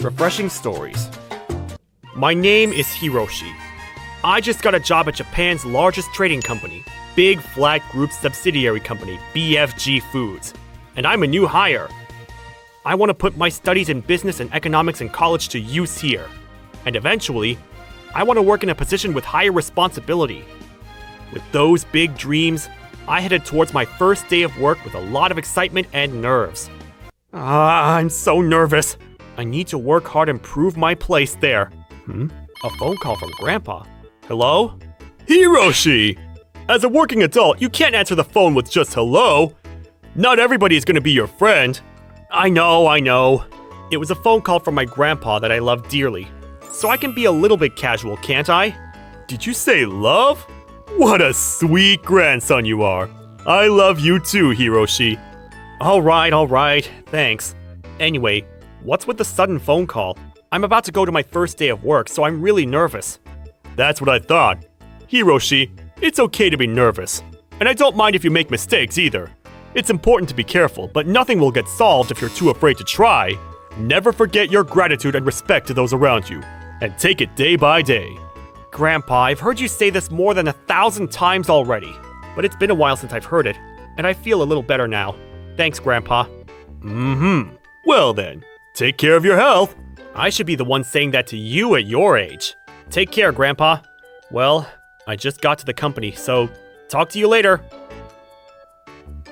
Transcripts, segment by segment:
Refreshing stories. My name is Hiroshi. I just got a job at Japan's largest trading company, Big Flag Group's subsidiary company, BFG Foods, and I'm a new hire. I want to put my studies in business and economics in college to use here, and eventually, I want to work in a position with higher responsibility. With those big dreams, I headed towards my first day of work with a lot of excitement and nerves. I'm so nervous. I need to work hard and prove my place there. A phone call from Grandpa. Hello? Hiroshi! As a working adult, you can't answer the phone with just hello. Not everybody is going to be your friend. I know. It was a phone call from my grandpa that I love dearly. So I can be a little bit casual, can't I? Did you say love? What a sweet grandson you are. I love you too, Hiroshi. All right, thanks. Anyway, what's with the sudden phone call? I'm about to go to my first day of work, so I'm really nervous. That's what I thought. Hiroshi, it's okay to be nervous. And I don't mind if you make mistakes either. It's important to be careful, but nothing will get solved if you're too afraid to try. Never forget your gratitude and respect to those around you, and take it day by day. Grandpa, I've heard you say this more than 1,000 times already, but it's been a while since I've heard it, and I feel a little better now. Thanks, Grandpa. Well then, take care of your health. I should be the one saying that to you at your age. Take care, Grandpa. Well, I just got to the company, so talk to you later.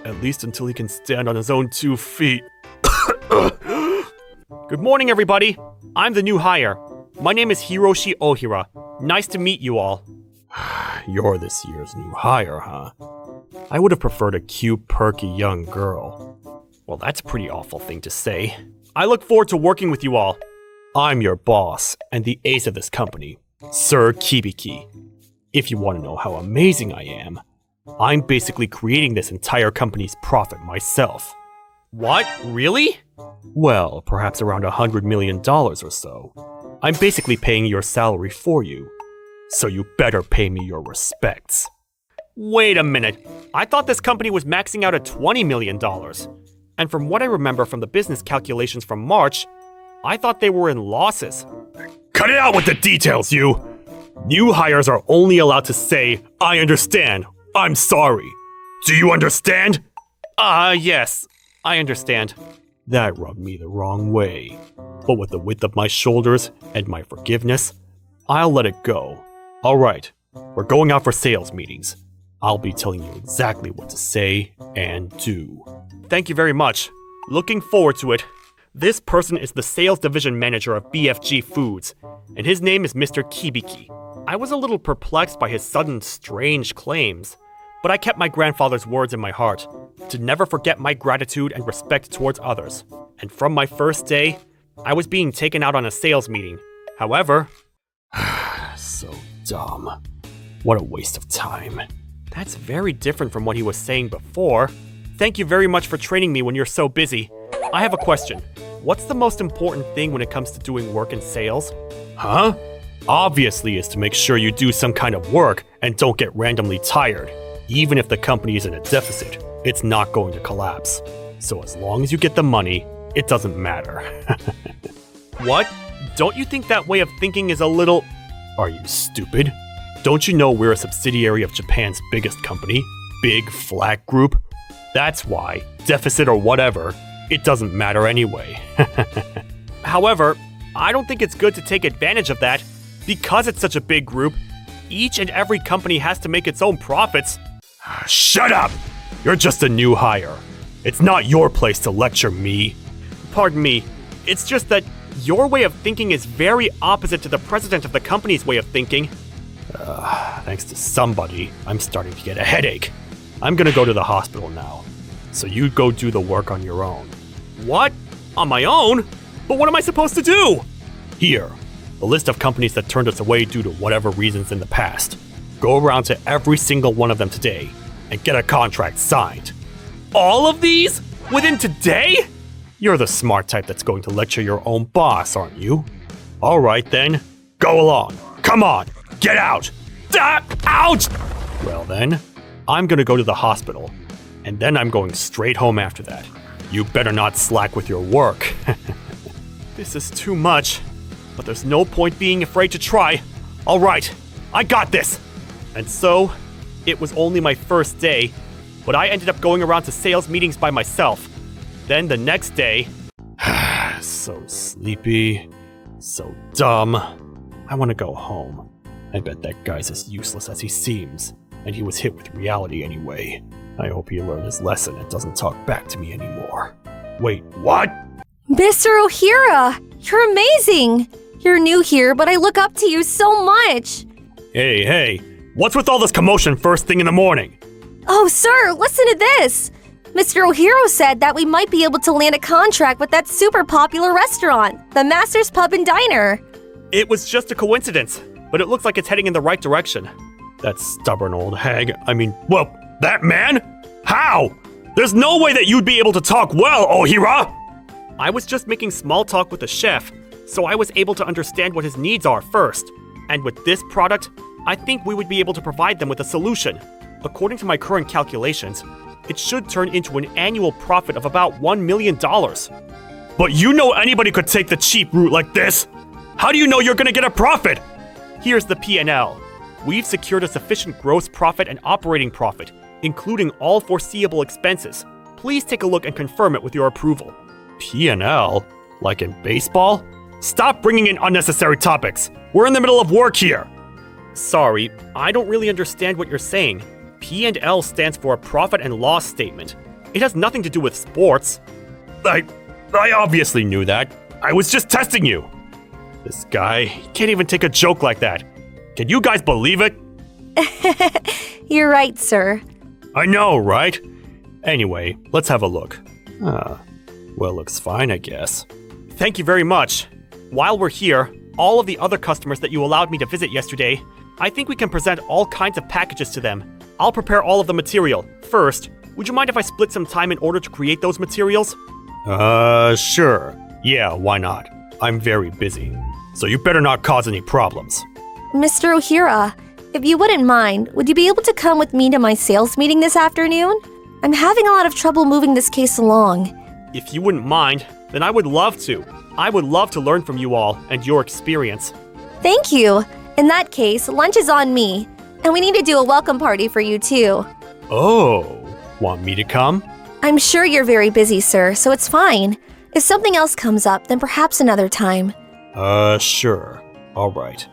At least until he can stand on his own 2 feet. Good morning, everybody. I'm the new hire. My name is Hiroshi Ohira. Nice to meet you all. You're this year's new hire, huh? I would have preferred a cute, perky young girl. Well, that's a pretty awful thing to say. I look forward to working with you all. I'm your boss and the ace of this company, Sir Kibiki. If you want to know how amazing I am, I'm basically creating this entire company's profit myself. What? Really? Well, perhaps around $100 million or so. I'm basically paying your salary for you, so you better pay me your respects. Wait a minute. I thought this company was maxing out at $20 million. And from what I remember from the business calculations from March, I thought they were in losses. Cut it out with the details, you! New hires are only allowed to say, I understand, I'm sorry. Do you understand? Yes, I understand. That rubbed me the wrong way. But with the width of my shoulders and my forgiveness, I'll let it go. Alright, we're going out for sales meetings. I'll be telling you exactly what to say and do. Thank you very much. Looking forward to it. This person is the sales division manager of BFG Foods, and his name is Mr. Kibiki. I was a little perplexed by his sudden, strange claims, but I kept my grandfather's words in my heart, to never forget my gratitude and respect towards others. And from my first day, I was being taken out on a sales meeting. However... so dumb. What a waste of time. That's very different from what he was saying before. Thank you very much for training me when you're so busy. I have a question. What's the most important thing when it comes to doing work in sales? Huh? Obviously is to make sure you do some kind of work and don't get randomly tired. Even if the company is in a deficit, it's not going to collapse. So as long as you get the money, it doesn't matter. What? Don't you think that way of thinking is a little... Are you stupid? Don't you know we're a subsidiary of Japan's biggest company, Big Flag Group? That's why, deficit or whatever, it doesn't matter anyway. However, I don't think it's good to take advantage of that. Because it's such a big group, each and every company has to make its own profits. Shut up! You're just a new hire. It's not your place to lecture me. Pardon me, it's just that your way of thinking is very opposite to the president of the company's way of thinking. Thanks to somebody, I'm starting to get a headache. I'm gonna go to the hospital now. So you go do the work on your own. What? On my own? But what am I supposed to do? Here, a list of companies that turned us away due to whatever reasons in the past. Go around to every single one of them today and get a contract signed. All of these? Within today? You're the smart type that's going to lecture your own boss, aren't you? Alright then, go along. Come on, get out! Ouch! Well then, I'm gonna go to the hospital, and then I'm going straight home after that. You better not slack with your work. This is too much. But there's no point being afraid to try. Alright, I got this! And so, it was only my first day, but I ended up going around to sales meetings by myself. Then the next day... So sleepy. So dumb. I want to go home. I bet that guy's as useless as he seems, and he was hit with reality anyway. I hope he learned his lesson and doesn't talk back to me anymore. Wait, what? Mr. Ohira, you're amazing! You're new here, but I look up to you so much! Hey, what's with all this commotion first thing in the morning? Oh, sir, listen to this! Mr. Ohiro said that we might be able to land a contract with that super popular restaurant, the Master's Pub and Diner. It was just a coincidence, but it looks like it's heading in the right direction. That stubborn old hag, well, that man? How? There's no way that you'd be able to talk well, Ohira! I was just making small talk with the chef, so I was able to understand what his needs are first. And with this product, I think we would be able to provide them with a solution. According to my current calculations, it should turn into an annual profit of about $1 million. But you know anybody could take the cheap route like this? How do you know you're gonna get a profit? Here's the P&L. We've secured a sufficient gross profit and operating profit, including all foreseeable expenses. Please take a look and confirm it with your approval. P&L? Like in baseball? Stop bringing in unnecessary topics. We're in the middle of work here. Sorry, I don't really understand what you're saying. P&L stands for a profit and loss statement. It has nothing to do with sports. I obviously knew that. I was just testing you. This guy can't even take a joke like that. Can you guys believe it? You're right, sir. I know, right? Anyway, let's have a look. Well, looks fine, I guess. Thank you very much. While we're here, all of the other customers that you allowed me to visit yesterday, I think we can present all kinds of packages to them. I'll prepare all of the material. First, would you mind if I split some time in order to create those materials? Sure. Yeah, why not? I'm very busy, so you better not cause any problems. Mr. Ohira, if you wouldn't mind, would you be able to come with me to my sales meeting this afternoon? I'm having a lot of trouble moving this case along. If you wouldn't mind, then I would love to. I would love to learn from you all and your experience. Thank you. In that case, lunch is on me. And we need to do a welcome party for you too. Oh, want me to come? I'm sure you're very busy, sir, so it's fine. If something else comes up, then perhaps another time. Sure. All right.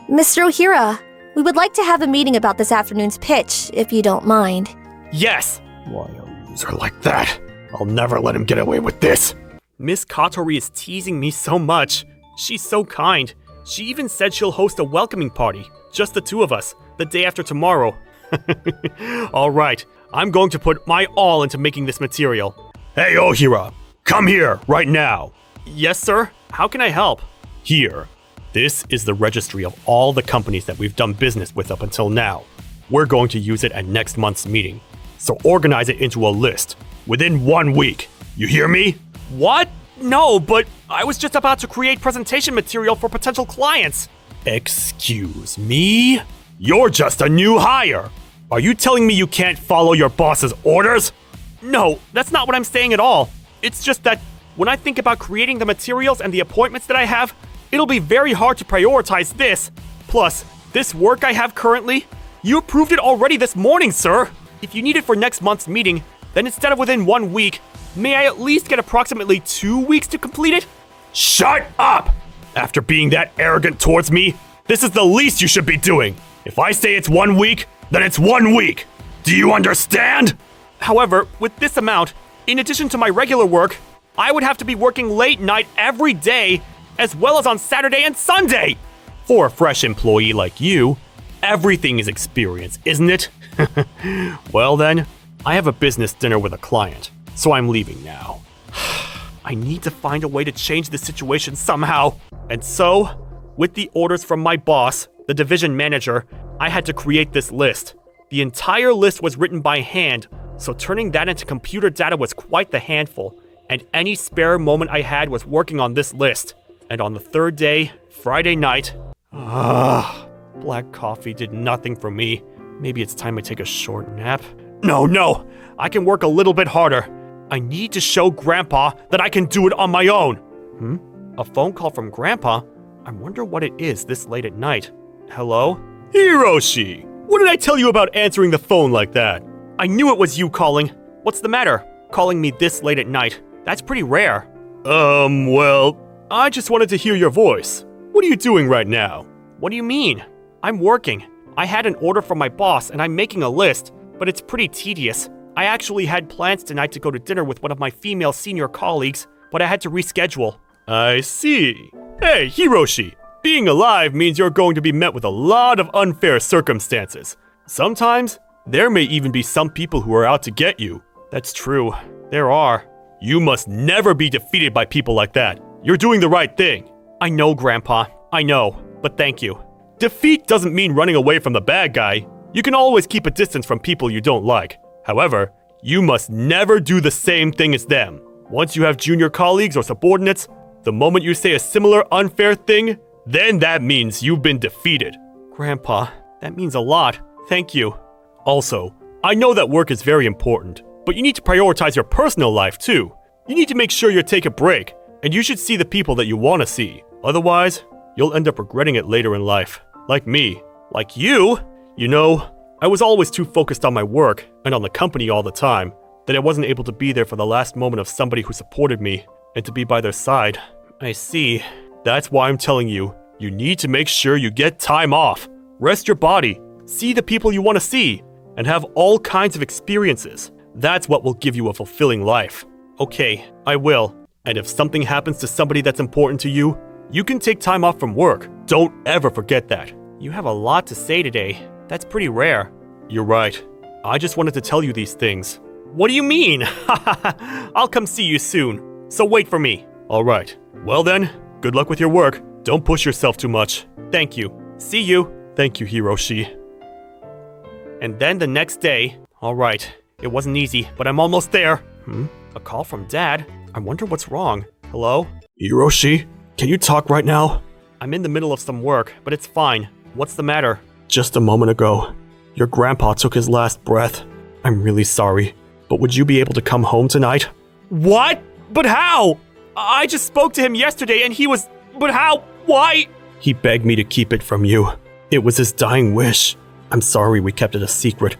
Mr. Ohira, we would like to have a meeting about this afternoon's pitch, if you don't mind. Yes! Why a loser like that? I'll never let him get away with this. Miss Katori is teasing me so much. She's so kind. She even said she'll host a welcoming party, just the two of us, the day after tomorrow. All right, I'm going to put my all into making this material. Hey, Ohira, come here, right now. Yes, sir? How can I help? Here. This is the registry of all the companies that we've done business with up until now. We're going to use it at next month's meeting. So organize it into a list, within 1 week. You hear me? What? No, but I was just about to create presentation material for potential clients. Excuse me? You're just a new hire. Are you telling me you can't follow your boss's orders? No, that's not what I'm saying at all. It's just that when I think about creating the materials and the appointments that I have, it'll be very hard to prioritize this. Plus, this work I have currently, you approved it already this morning, sir. If you need it for next month's meeting, then instead of within 1 week, may I at least get approximately 2 weeks to complete it? Shut up! After being that arrogant towards me, this is the least you should be doing. If I say it's 1 week, then it's 1 week. Do you understand? However, with this amount, in addition to my regular work, I would have to be working late night every day, as well as on Saturday and Sunday. For a fresh employee like you, everything is experience, isn't it? Well then, I have a business dinner with a client, so I'm leaving now. I need to find a way to change the situation somehow. And so, with the orders from my boss, the division manager, I had to create this list. The entire list was written by hand, so turning that into computer data was quite the handful, and any spare moment I had was working on this list. And on the third day, Friday night, black coffee did nothing for me. Maybe it's time I take a short nap. No, I can work a little bit harder. I need to show Grandpa that I can do it on my own. A phone call from Grandpa? I wonder what it is this late at night. Hello? Hiroshi! What did I tell you about answering the phone like that? I knew it was you calling. What's the matter? Calling me this late at night? That's pretty rare. Well, I just wanted to hear your voice. What are you doing right now? What do you mean? I'm working. I had an order from my boss and I'm making a list, but it's pretty tedious. I actually had plans tonight to go to dinner with one of my female senior colleagues, but I had to reschedule. I see. Hey, Hiroshi! Being alive means you're going to be met with a lot of unfair circumstances. Sometimes, there may even be some people who are out to get you. That's true. There are. You must never be defeated by people like that. You're doing the right thing. I know, Grandpa. I know. But thank you. Defeat doesn't mean running away from the bad guy. You can always keep a distance from people you don't like. However, you must never do the same thing as them. Once you have junior colleagues or subordinates, the moment you say a similar unfair thing, then that means you've been defeated. Grandpa, that means a lot. Thank you. Also, I know that work is very important, but you need to prioritize your personal life too. You need to make sure you take a break, and you should see the people that you want to see. Otherwise, you'll end up regretting it later in life. Like me. Like you? You know, I was always too focused on my work and on the company all the time that I wasn't able to be there for the last moment of somebody who supported me and to be by their side. I see. That's why I'm telling you, you need to make sure you get time off. Rest your body, see the people you want to see, and have all kinds of experiences. That's what will give you a fulfilling life. Okay, I will. And if something happens to somebody that's important to you, you can take time off from work. Don't ever forget that. You have a lot to say today. That's pretty rare. You're right. I just wanted to tell you these things. What do you mean? I'll come see you soon. So wait for me. All right. Well then, good luck with your work. Don't push yourself too much. Thank you. See you. Thank you, Hiroshi. And then the next day... Alright, it wasn't easy, but I'm almost there. A call from Dad? I wonder what's wrong. Hello? Hiroshi, can you talk right now? I'm in the middle of some work, but it's fine. What's the matter? Just a moment ago, your grandpa took his last breath. I'm really sorry, but would you be able to come home tonight? What? But how? I just spoke to him yesterday and he was... But how? Why? He begged me to keep it from you. It was his dying wish. I'm sorry we kept it a secret.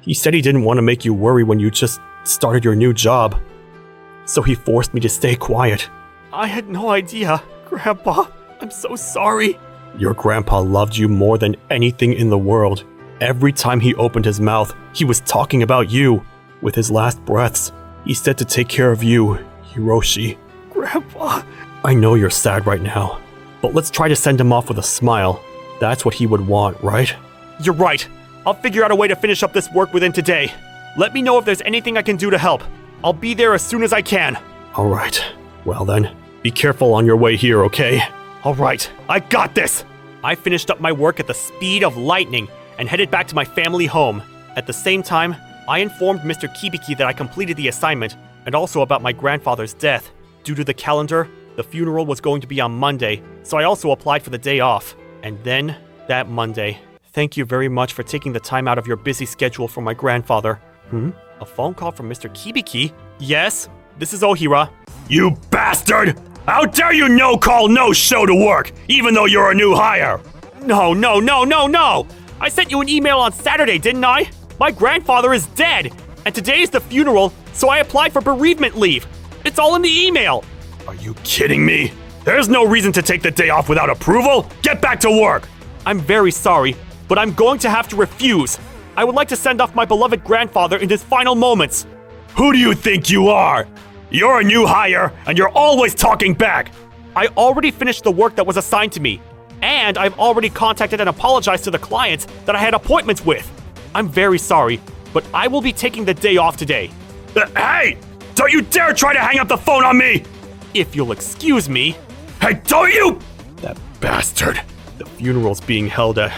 He said he didn't want to make you worry when you just started your new job. So he forced me to stay quiet. I had no idea, Grandpa. I'm so sorry. Your grandpa loved you more than anything in the world. Every time he opened his mouth, he was talking about you. With his last breaths, he said to take care of you, Hiroshi. Grandpa. I know you're sad right now, but let's try to send him off with a smile. That's what he would want, right? You're right. I'll figure out a way to finish up this work within today. Let me know if there's anything I can do to help. I'll be there as soon as I can. All right. Well then, be careful on your way here, okay? All right. I got this. I finished up my work at the speed of lightning and headed back to my family home. At the same time, I informed Mr. Kibiki that I completed the assignment and also about my grandfather's death. Due to the calendar, the funeral was going to be on Monday, so I also applied for the day off. And then, that Monday. Thank you very much for taking the time out of your busy schedule for my grandfather. A phone call from Mr. Kibiki? Yes, this is Ohira. You bastard! How dare you no call, no show to work, even though you're a new hire? No. I sent you an email on Saturday, didn't I? My grandfather is dead, and today is the funeral, so I applied for bereavement leave. It's all in the email. Are you kidding me? There's no reason to take the day off without approval. Get back to work. I'm very sorry, but I'm going to have to refuse. I would like to send off my beloved grandfather in his final moments. Who do you think you are? You're a new hire, and you're always talking back. I already finished the work that was assigned to me, and I've already contacted and apologized to the clients that I had appointments with. I'm very sorry, but I will be taking the day off today. Hey! Don't you dare try to hang up the phone on me! If you'll excuse me. Hey, don't you! That bastard. The funeral's being held at...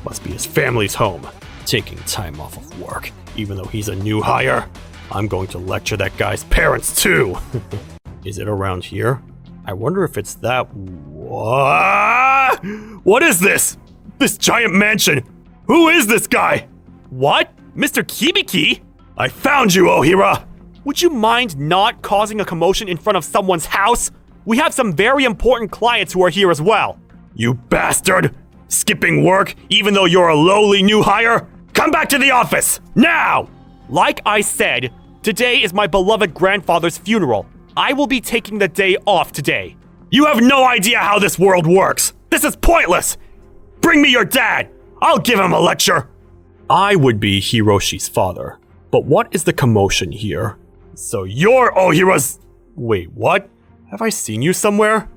must be his family's home. Taking time off of work, even though he's a new hire. I'm going to lecture that guy's parents, too. Is it around here? I wonder if it's that... What? What is this? This giant mansion. Who is this guy? What? Mr. Kibiki? I found you, Ohira! Would you mind not causing a commotion in front of someone's house? We have some very important clients who are here as well. You bastard! Skipping work even though you're a lowly new hire? Come back to the office, now! Like I said, today is my beloved grandfather's funeral. I will be taking the day off today. You have no idea how this world works. This is pointless. Bring me your dad. I'll give him a lecture. I would be Hiroshi's father. But what is the commotion here? So you're Ohira's... Wait, what? Have I seen you somewhere?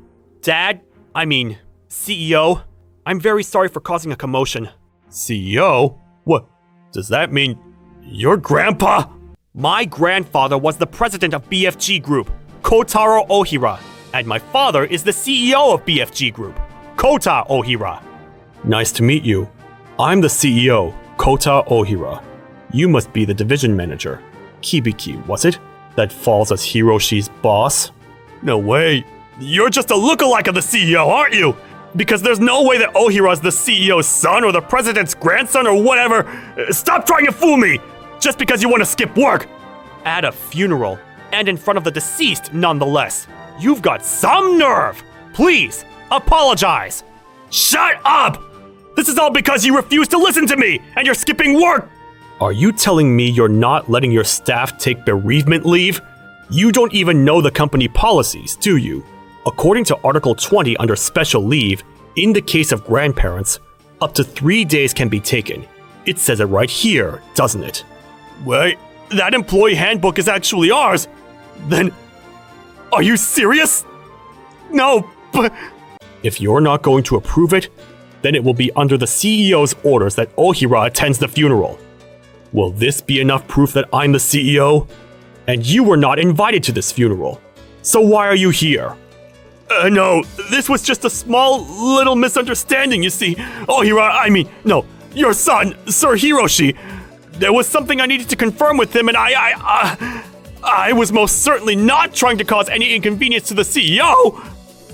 Dad? I mean, CEO? I'm very sorry for causing a commotion. CEO? What? Does that mean your grandpa? My grandfather was the president of BFG Group, Kotaro Ohira, and my father is the CEO of BFG Group, Kota Ohira. Nice to meet you. I'm the CEO, Kota Ohira. You must be the division manager, Kibiki, was it? That falls as Hiroshi's boss? No way. You're just a lookalike of the CEO, aren't you? Because there's no way that Ohira is the CEO's son or the president's grandson or whatever. Stop trying to fool me! Just because you want to skip work! At a funeral, and in front of the deceased nonetheless. You've got some nerve! Please, apologize! Shut up! This is all because you refuse to listen to me, and you're skipping work! Are you telling me you're not letting your staff take bereavement leave? You don't even know the company policies, do you? According to Article 20 under Special Leave, in the case of grandparents, up to 3 days can be taken. It says it right here, doesn't it? Wait, that employee handbook is actually ours? Then, are you serious? No, but... If you're not going to approve it, then it will be under the CEO's orders that Ohira attends the funeral. Will this be enough proof that I'm the CEO? And you were not invited to this funeral. So why are you here? No, this was just a small little misunderstanding, you see. No, your son, Sir Hiroshi. There was something I needed to confirm with him, and I was most certainly not trying to cause any inconvenience to the CEO.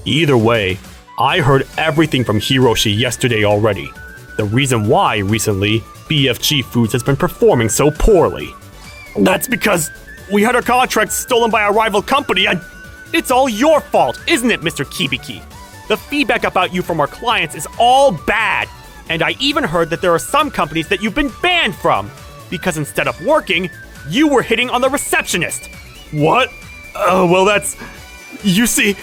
Either way, I heard everything from Hiroshi yesterday already. The reason why, recently, BFG Foods has been performing so poorly. That's because we had our contracts stolen by a rival company and... It's all your fault, isn't it, Mr. Kibiki? The feedback about you from our clients is all bad. And I even heard that there are some companies that you've been banned from. Because instead of working, you were hitting on the receptionist. What? Well that's... You see...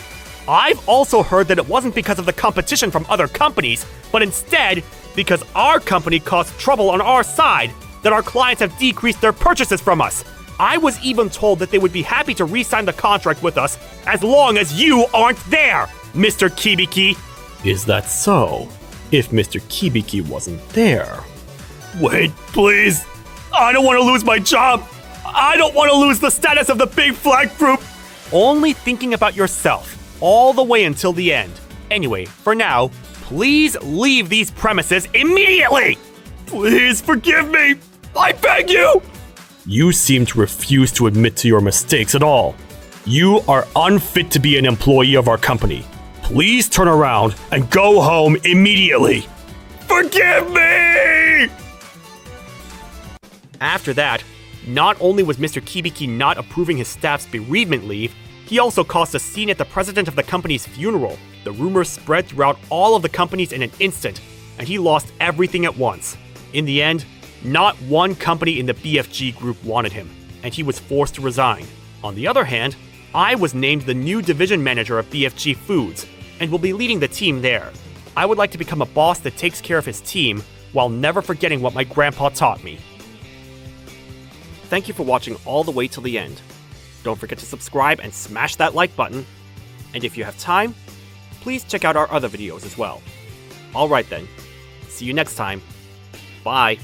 I've also heard that it wasn't because of the competition from other companies, but instead, because our company caused trouble on our side, that our clients have decreased their purchases from us. I was even told that they would be happy to re-sign the contract with us as long as you aren't there, Mr. Kibiki. Is that so? If Mr. Kibiki wasn't there... Wait, please. I don't want to lose my job. I don't want to lose the status of the Big Flag Group. Only thinking about yourself, all the way until the end. Anyway, for now, please leave these premises immediately! Please forgive me! I beg you! You seem to refuse to admit to your mistakes at all. You are unfit to be an employee of our company. Please turn around and go home immediately. Forgive me! After that, not only was Mr. Kibiki not approving his staff's bereavement leave, he also caused a scene at the president of the company's funeral. The rumors spread throughout all of the companies in an instant, and he lost everything at once. In the end, not one company in the BFG group wanted him, and he was forced to resign. On the other hand, I was named the new division manager of BFG Foods, and will be leading the team there. I would like to become a boss that takes care of his team, while never forgetting what my grandpa taught me. Thank you for watching all the way till the end. Don't forget to subscribe and smash that like button. And if you have time, please check out our other videos as well. Alright then, see you next time. Bye.